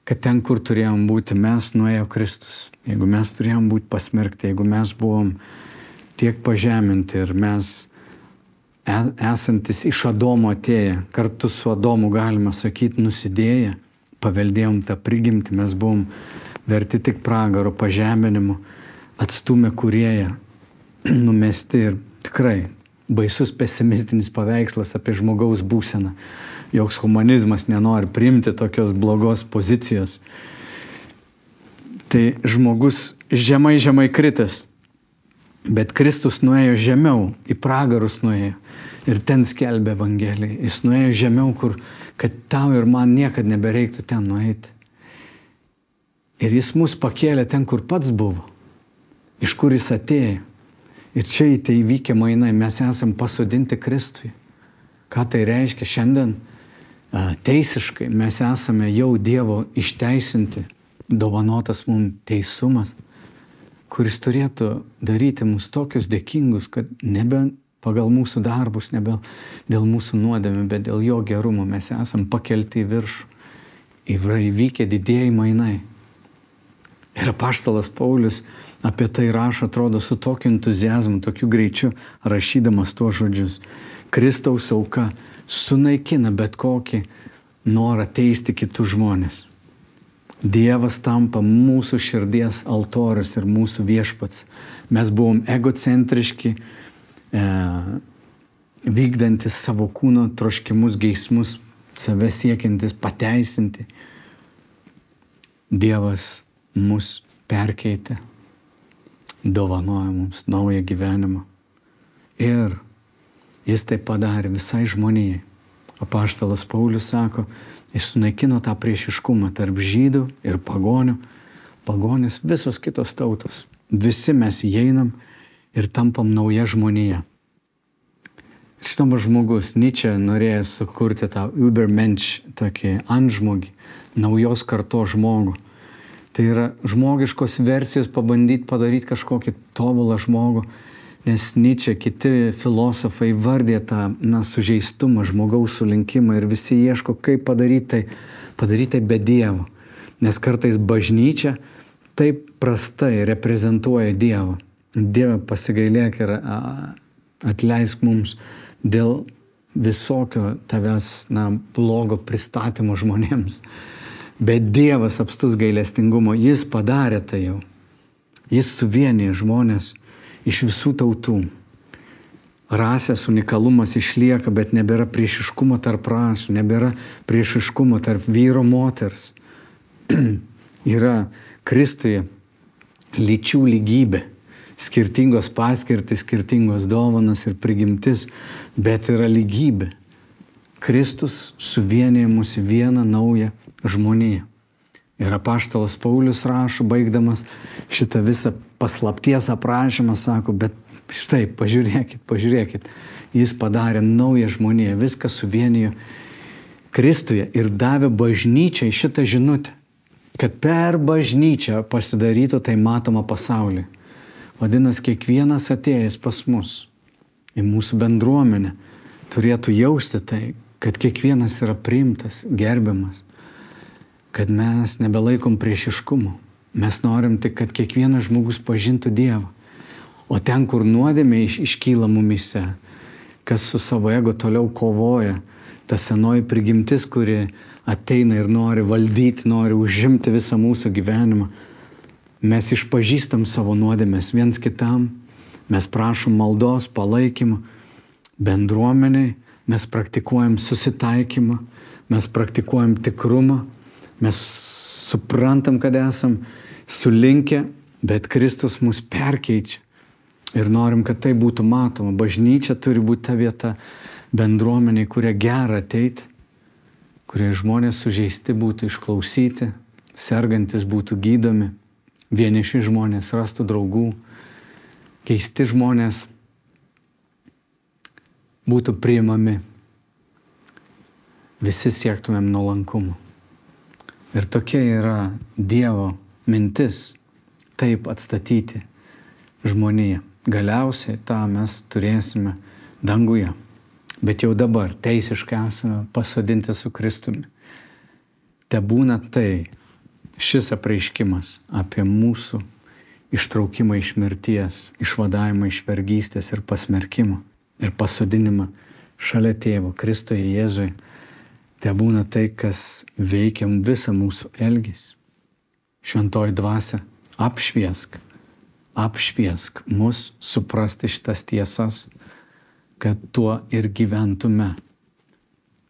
Kad ten, kur turėjom būti, mes nuėjo Kristus. Jeigu mes turėjom būti pasmerkti, jeigu mes buvom tiek pažeminti ir mes esantis iš Adomo atėję, kartu su Adomu galima sakyti nusidėję, paveldėjom tą prigimtį, mes buvom verti tik pragaro, pažeminimu, atstūmė kūrėją, numesti ir tikrai baisus pesimistinis paveikslas apie žmogaus būseną. Joks humanizmas nenori priimti tokios blogos pozicijos. Tai žmogus žemai kritęs, bet Kristus nuėjo žemiau, į pragarus nuėjo ir ten skelbė Evangeliją. Jis nuėjo žemiau, kur, kad tau ir man niekad nebereiktų ten nueiti. Ir jis mus pakėlė ten, kur pats buvo, iš kur jis atėjo. Ir čia į tai įvykę mainai, mes esam pasodinti Kristui. Ką tai reiškia šiandien? Teisiškai mes esame jau Dievo išteisinti dovanotas mums teisumas, kuris turėtų daryti mus tokius dėkingus, kad nebe pagal mūsų darbus, nebe dėl mūsų nuodėmių, bet dėl jo gerumo mes esam pakelti į viršų. Yra įvykę didieji mainai. Ir apaštalas Paulius apie tai rašo, atrodo, su tokiu entuziazmu, tokiu greičiu, rašydamas tuos žodžius. Kristaus auka sunaikina bet kokį norą teisti kitus žmonės. Dievas tampa mūsų širdies altorius ir mūsų viešpats. Mes buvom egocentriški, vykdantis savo kūno troškimus, geismus, save siekiantis pateisinti. Dievas mus perkeitė, dovanoja mums naują gyvenimą. Ir jis tai padarė visai žmonijai. Apaštalas Paulius sako, jis sunaikino tą priešiškumą tarp žydų ir pagonių. Pagonis visos kitos tautos. Visi mes įeinam ir tampam nauja žmonija. Žinoma, žmogus, Nyčė norėjo sukurti tą Übermensch, tokį antžmogį, naujos kartos žmogų. Tai yra žmogiškos versijos pabandyti padaryti kažkokį tobulą žmogų, nes Nyčė, kiti filosofai vardė tą sužeistumą, žmogaus sulinkimą ir visi ieško, kaip padaryti tai be Dievo. Nes kartais bažnyčia taip prastai reprezentuoja Dievą. Dieve, pasigailėk ir atleisk mums dėl visokio tavęs blogo pristatymo žmonėms. Bet Dievas apstus gailestingumo, jis padarė tai jau. Jis suvienė žmonės iš visų tautų. Rasės unikalumas išlieka, bet nebėra priešiškumo tarp rasių, nebėra priešiškumo tarp vyro moters. Yra Kristuje lyčių lygybė. Skirtingos paskirtis, skirtingos dovanos ir prigimtis, bet yra lygybė. Kristus suvienija mus į vieną naują žmoniją. Ir apaštalas Paulius rašo, baigdamas šitą visą paslapties aprašymą, sako, bet štai, pažiūrėkit, jis padarė naują žmoniją, viską suvienijo Kristuje ir davė bažnyčiai šitą žinutę, kad per bažnyčią pasidarytų tai matoma pasaulyje. Vadinasi, kiekvienas atėjęs pas mus į mūsų bendruomenę turėtų jausti tai, kad kiekvienas yra priimtas, gerbiamas, kad mes nebelaikom priešiškumu. Mes norim tik, kad kiekvienas žmogus pažintų Dievą. O ten, kur nuodėmė iškyla mumyse, kas su savo ego toliau kovoja, ta senoji prigimtis, kuri ateina ir nori valdyti, nori užimti visą mūsų gyvenimą, mes išpažįstam savo nuodėmes viens kitam, mes prašom maldos, palaikymą, bendruomeniai, mes praktikuojam susitaikymą, mes praktikuojam tikrumą, mes suprantam, kad esam sulinkę, bet Kristus mus perkeičia ir norim, kad tai būtų matoma. Bažnyčia turi būti ta vieta bendruomeniai, kurie gera ateiti, kurie žmonės sužeisti būtų išklausyti, sergantis būtų gydomi, vieniši žmonės rastų draugų, keisti žmonės būtų priimami. Visi siektumėm nuolankumo. Ir tokia yra Dievo mintis, taip atstatyti žmoniją. Galiausiai tą mes turėsime danguje. Bet jau dabar teisiškai esame pasodinti su Kristumi. Te būna tai, šis apreiškimas apie mūsų ištraukimą iš mirties, išvadavimą iš vergystės ir pasmerkimą ir pasodinimą šalia Tėvo, Kristuje Jėzui. Te būna tai, kas veikia visą mūsų elgesį. Šventoji dvasia, apšviesk mus suprasti šitas tiesas, kad tuo ir gyventume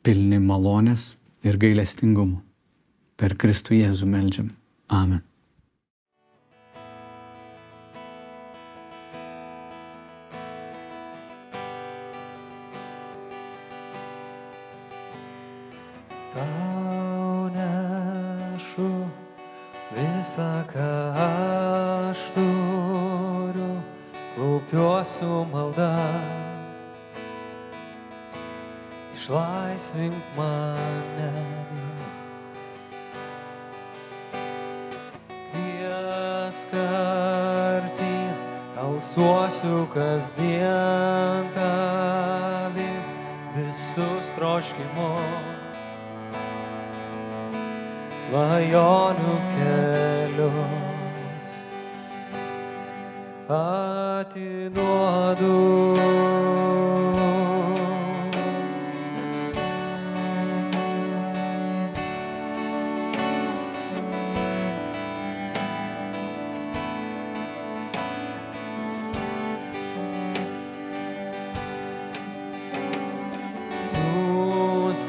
pilni malonės ir gailestingumo. Per Kristų Jėzų meldžiam. Amen. Tau nešu visą, ką aš turiu, klaupiuosiu maldą. Išlaisvink mane, kartin, alsuosiu kasdien tavim visus troškimus, svajonių kelius atiduodu.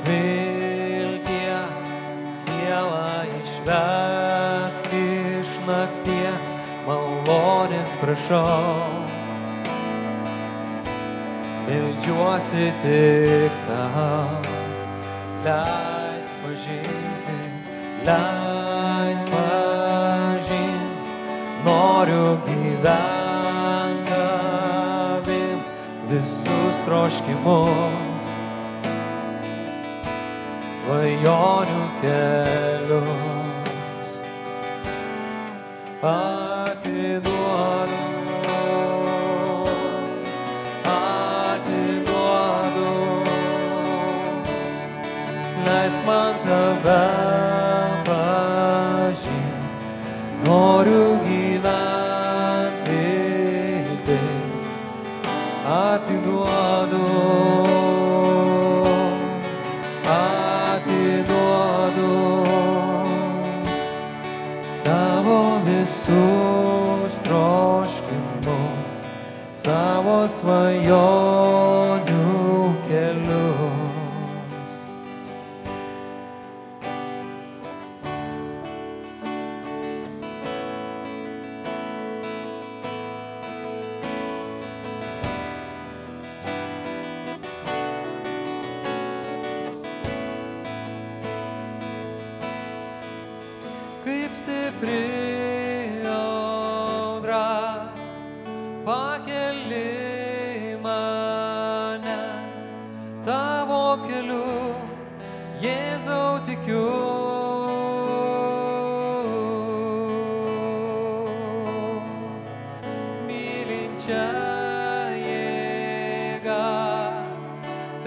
Vilties sielą išvesk iš nakties, malonės prašau. Meldžiuosi tik tau, leisk pažinti, leisk pažinti, noriu gyventi tavim visus troškimus, svajonių kelius atiduodu, atiduodu. Leisk man tave pažinti, noriu gyventi taip, atiduodu. Savo visus troškimus, savo svajonių kelius. Kaip stipri audra pakeli mane, tavo keliu, Jėzau, tikiu. Mylinčia jėga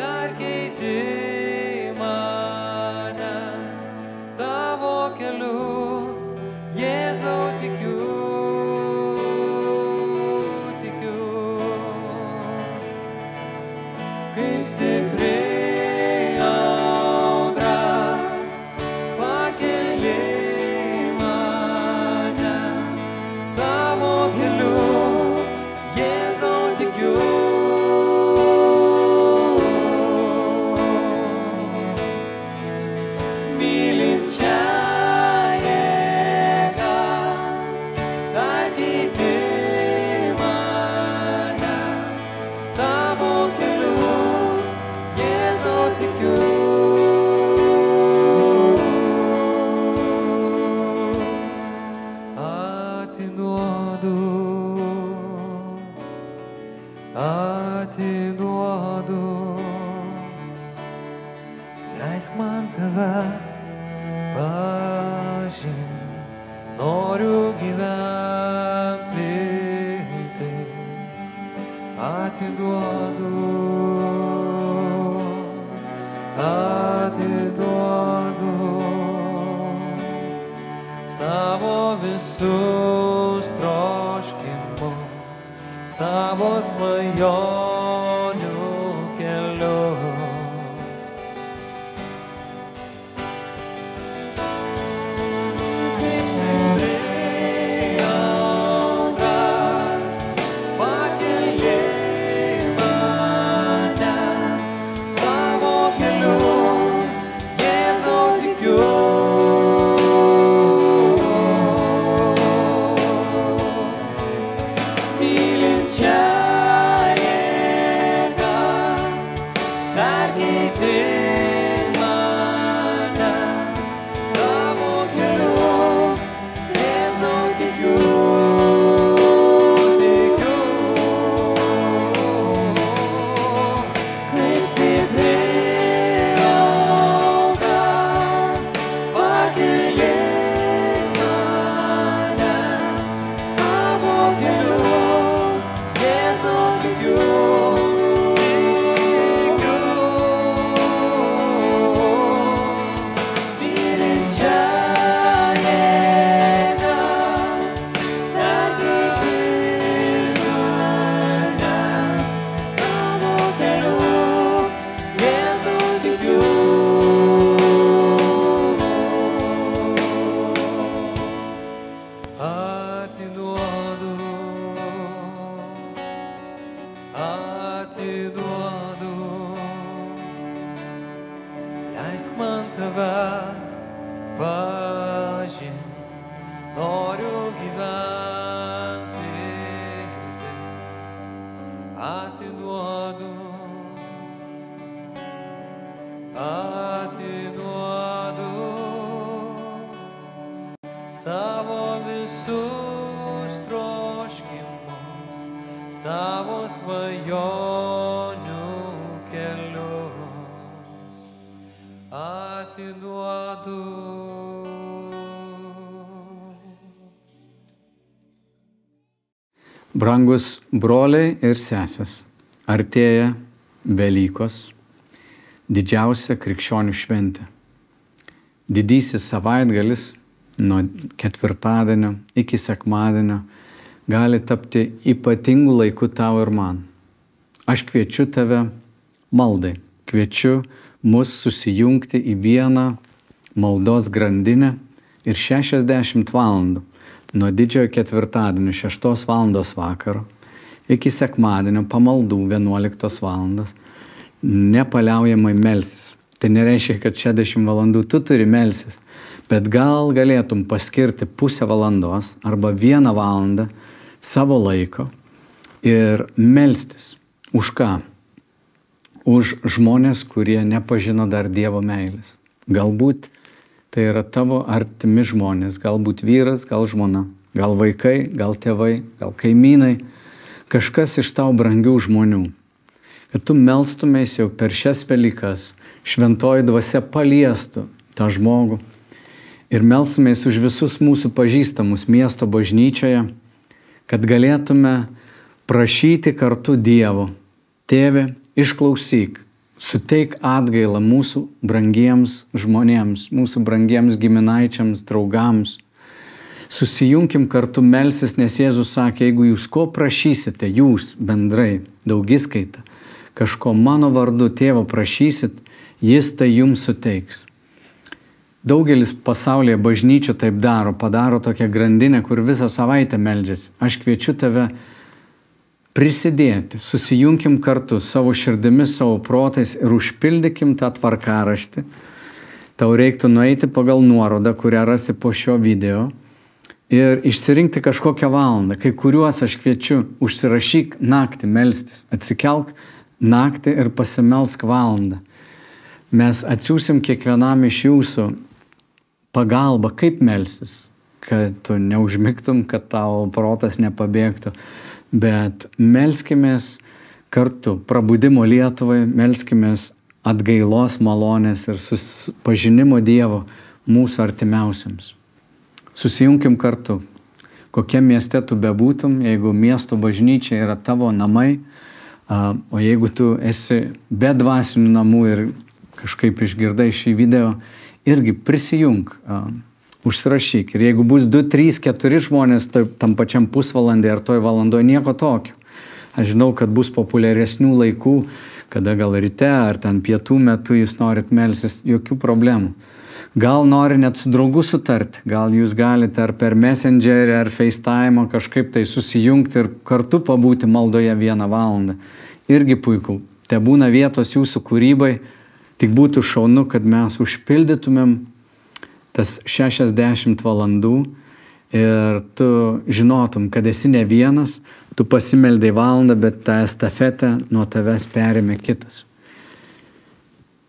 dar keiti mane, tavo keliu, Jėzau, tikiu, tikiu. Kaip stipri audra pakeli mane, tavo keliu, Jėzau, tikiu. Mylinčia atiduodu, leisk man tave pažinti, noriu gyventi viltį, atiduodu, atiduodu savo visus troškimus, savo svajonių kelius. Kaip stipri audra pakeli mane, tavo keliu, Jėzau, tikiu. Mylinčia jėga Leisk man tave pažinti, noriu gyventi viltį, atiduodu savo visus troškimus, savo svajonių kelius, atiduodu. Brangus broliai ir sesės, artėja Velykos, didžiausia krikščionių šventė. Didysis savaitgalis nuo ketvirtadienio iki sekmadienio gali tapti ypatingų laikų tau ir man. Aš kviečiu tave maldai, kviečiu mus susijungti į vieną maldos grandinę ir 60 valandų nuo didžiojo ketvirtadienio 6 valandos vakaro iki sekmadienio pamaldų 11 valandos nepaliaujamai melstis. Tai nereiškia, kad 60 valandų tu turi melstis, bet gal galėtum paskirti pusę valandos arba 1 valandą savo laiko ir melstis. Už ką? Už žmonės, kurie nepažino dar Dievo meilės. Galbūt tai yra tavo artimi žmonės, galbūt vyras, gal žmona, gal vaikai, gal tėvai, gal kaimynai, kažkas iš tau brangių žmonių. Kad tu melstumės jau per šias Velykas, šventoji dvasia paliestų tą žmogų ir melstumės už visus mūsų pažįstamus miesto bažnyčioje, kad galėtume prašyti kartu Dievo. Tėve, išklausyk, suteik atgailą mūsų brangiems žmonėms, mūsų brangiems giminaičiams, draugams. Susijunkim kartu melsis, nes Jėzus sakė, jeigu jūs ko prašysite, jūs bendrai, daugiskaita, kažko mano vardu tėvo prašysit, jis tai jums suteiks. Daugelis pasaulyje bažnyčių taip daro, padaro tokią grandinę, kur visą savaitę meldžiasi. Aš kviečiu tave prisidėti, susijunkim kartu savo širdimis, savo protais ir užpildykim tą tvarkaraštį. Tau reiktų nueiti pagal nuorodą, kurią rasi po šio video ir išsirinkti kažkokią valandą. Kai kuriuos aš kviečiu užsirašyk naktį melstis, atsikelk naktį ir pasimelsk valandą. Mes atsiųsim kiekvienam iš jūsų pagalbą, kaip melstis, kad tu neužmigtum, kad tavo protas nepabėgtų. Bet melskimės kartu prabudimo Lietuvai, melskimės atgailos malonės ir pažinimo Dievo mūsų artimiausiams. Susijunkim kartu, kokiam mieste tu bebūtum, jeigu miesto bažnyčia yra tavo namai, o jeigu tu esi be dvasinių namų ir kažkaip išgirdai šį video, irgi prisijunk, užsirašyk. Ir jeigu bus 2, 3, 4 žmonės tam pačiam pusvalandį ar toj valandoje, nieko tokio. Aš žinau, kad bus populiaresnių laikų, kada gal ryte ar ten pietų metu jūs norit melsis, jokių problemų. Gal nori net su draugu sutarti, gal jūs galite ar per Messengerį ar FaceTime kažkaip tai susijungti ir kartu pabūti maldoje 1 valandą. Irgi puiku. Te būna vietos jūsų kūrybai, tik būtų šaunu, kad mes užpildytumėm tas 60 valandų ir tu žinotum, kad esi ne vienas, tu pasimeldai valandą, bet tą estafetę nuo tavęs perėmė kitas.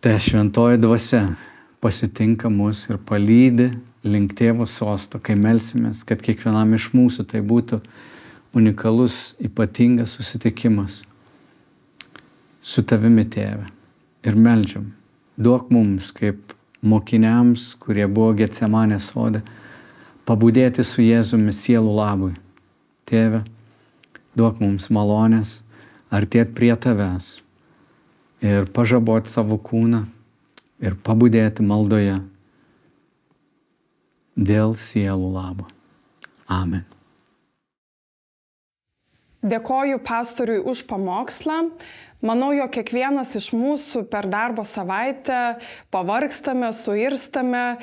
Ta šventoji dvasia pasitinka mus ir palydi link Tėvo sosto, kai melsimės, kad kiekvienam iš mūsų tai būtų unikalus, ypatingas susitikimas su tavimi, Tėve. Ir meldžiam, duok mums kaip mokiniams, kurie buvo Getsemanės sode, pabudėti su Jėzumi sielų labui. Tėve, duok mums malonės artėti prie tavęs ir pažaboti savo kūną ir pabudėti maldoje dėl sielų labo. Amen. Dėkoju pastoriui už pamokslą. Manau, jog kiekvienas iš mūsų per darbo savaitę pavargstame, suirstame,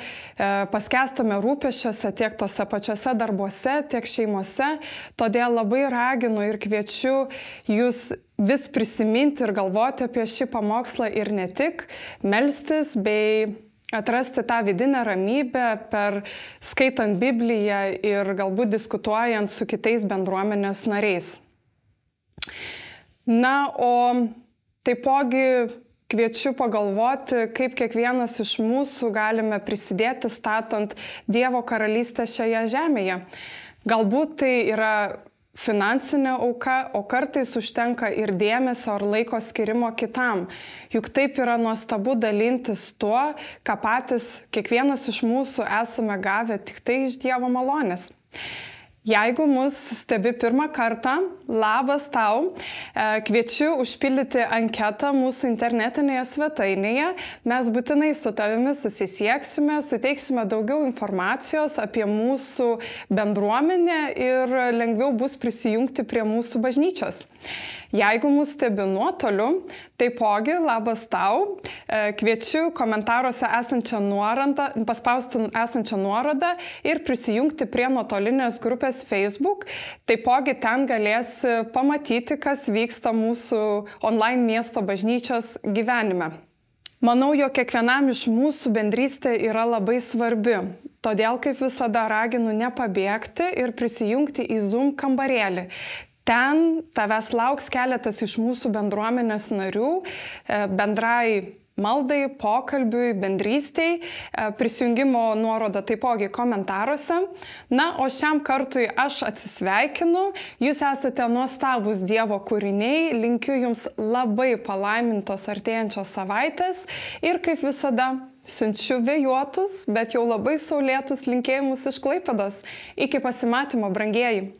paskęstame rūpesčiuose tiek tose pačiose darbuose, tiek šeimose. Todėl labai raginu ir kviečiu jūs vis prisiminti ir galvoti apie šį pamokslą ir ne tik melstis bei atrasti tą vidinę ramybę per skaitant Bibliją ir galbūt diskutuojant su kitais bendruomenės nariais. Na, o taipogi kviečiu pagalvoti, kaip kiekvienas iš mūsų galime prisidėti statant Dievo karalystę šioje žemėje. Galbūt tai yra finansinė auka, o kartais užtenka ir dėmesio ar laiko skirimo kitam. Juk taip yra nuostabu dalintis tuo, ką patys kiekvienas iš mūsų esame gavę tik tai iš Dievo malonės. Jeigu mus stebi pirmą kartą, labas tau, kviečiu užpildyti anketą mūsų internetinėje svetainėje. Mes būtinai su tavimi susisieksime, suteiksime daugiau informacijos apie mūsų bendruomenę ir lengviau bus prisijungti prie mūsų bažnyčios. Jeigu mus stebi nuotoliu, taipogi labas tau, kviečiu komentaruose esančią nuorodą, paspausti esančią nuorodą ir prisijungti prie nuotolinės grupės Facebook. Taipogi ten galės pamatyti, kas vyksta mūsų online miesto bažnyčios gyvenime. Manau, jog kiekvienam iš mūsų bendrystė yra labai svarbi. Todėl, kaip visada, raginu nepabėgti ir prisijungti į Zoom kambarėlį. Ten tavęs lauks keletas iš mūsų bendruomenės narių, bendrai maldai, pokalbiui, bendrystei, prisijungimo nuoroda taipogi komentaruose. Na, o šiam kartui aš atsisveikinu. Jūs esate nuostabūs Dievo kūriniai. Linkiu jums labai palaimintos artėjančios savaitės ir kaip visada siunčiu vėjuotus, bet jau labai saulėtus linkėjimus iš Klaipėdos. Iki pasimatymo, brangieji.